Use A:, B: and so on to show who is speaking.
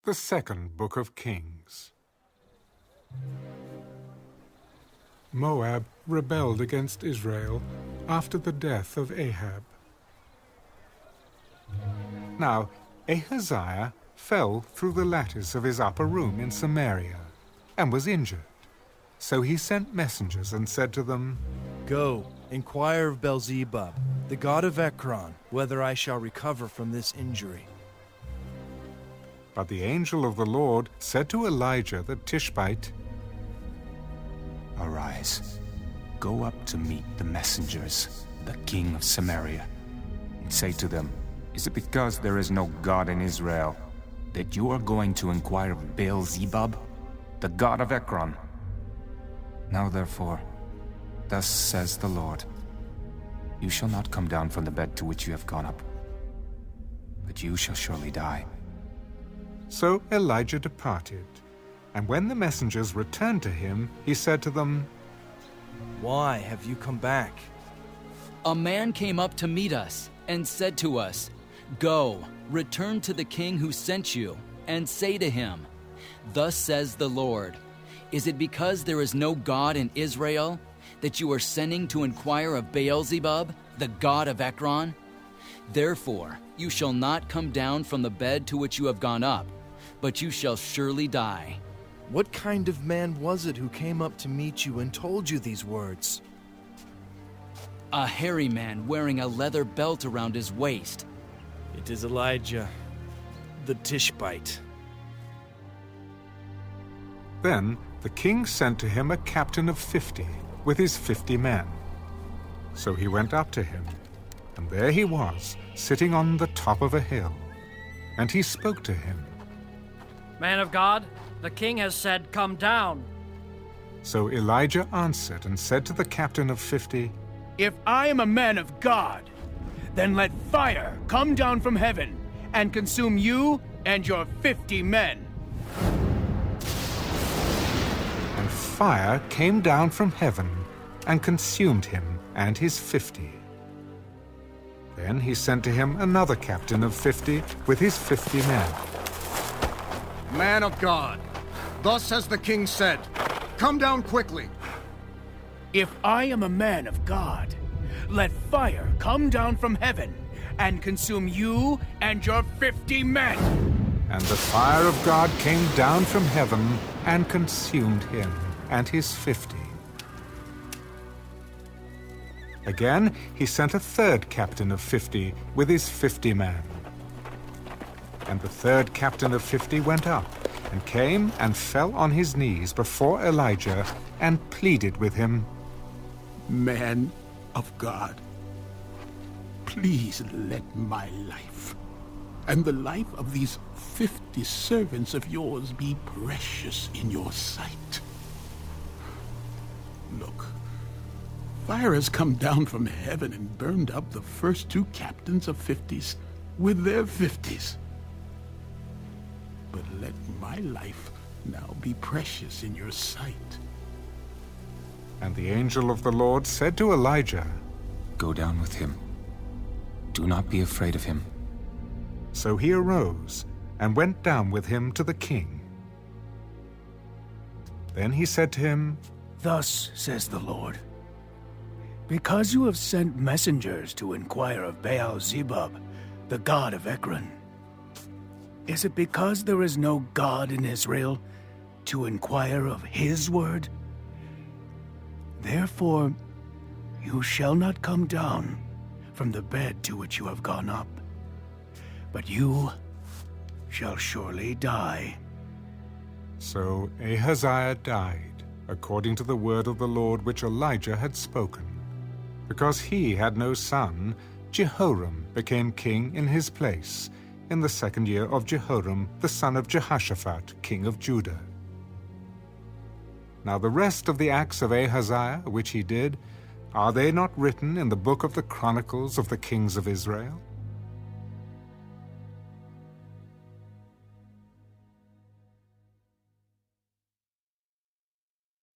A: The second book of Kings. Moab rebelled against Israel after the death of Ahab. Now Ahaziah fell through the lattice of his upper room in Samaria and was injured. So he sent messengers and said to them,
B: "Go, inquire of Beelzebub, the god of Ekron, whether I shall recover from this injury."
A: But the angel of the Lord said to Elijah the Tishbite,
C: "Arise, go up to meet the messengers, the king of Samaria, and say to them, is it because there is no God in Israel that you are going to inquire of Beelzebub, the god of Ekron? Now therefore, thus says the Lord, you shall not come down from the bed to which you have gone up, but you shall surely die."
A: So Elijah departed, and when the messengers returned to him, he said to them,
B: "Why have you come back?"
D: A man came up to meet us and said to us, "Go, return to the king who sent you, and say to him, thus says the Lord, is it because there is no God in Israel that you are sending to inquire of Beelzebub, the god of Ekron? Therefore you shall not come down from the bed to which you have gone up, but you shall surely die."
B: What kind of man was it who came up to meet you and told you these words?
D: A hairy man wearing a leather belt around his waist.
B: It is Elijah, the Tishbite.
A: Then the king sent to him a captain of 50 with his 50 men. So he went up to him, and there he was, sitting on the top of a hill. And he spoke to him.
E: "Man of God, the king has said, 'Come down.'"
A: So Elijah answered and said to the captain of 50,
F: "If I am a man of God, then let fire come down from heaven and consume you and your 50 men."
A: And fire came down from heaven and consumed him and his 50. Then he sent to him another captain of 50 with his 50 men.
G: "Man of God, thus has the king said, come down quickly."
F: "If I am a man of God, let fire come down from heaven and consume you and your 50 men."
A: And the fire of God came down from heaven and consumed him and his 50. Again he sent a third captain of 50 with his 50 men. And the third captain of 50 went up and came and fell on his knees before Elijah and pleaded with him,
H: "Man of God, please let my life and the life of these 50 servants of yours be precious in your sight. Look, fire has come down from heaven and burned up the first 2 captains of 50s with their 50s. But let my life now be precious in your sight."
A: And the angel of the Lord said to Elijah,
C: "Go down with him. Do not be afraid of him."
A: So he arose and went down with him to the king. Then he said to him,
F: "Thus says the Lord, because you have sent messengers to inquire of Beelzebub, the god of Ekron, is it because there is no God in Israel to inquire of his word? Therefore you shall not come down from the bed to which you have gone up, but you shall surely die."
A: So Ahaziah died, according to the word of the Lord which Elijah had spoken. Because he had no son, Jehoram became king in his place, in the 2nd year of Jehoram, the son of Jehoshaphat, king of Judah. Now the rest of the acts of Ahaziah which he did, are they not written in the book of the Chronicles of the kings of Israel?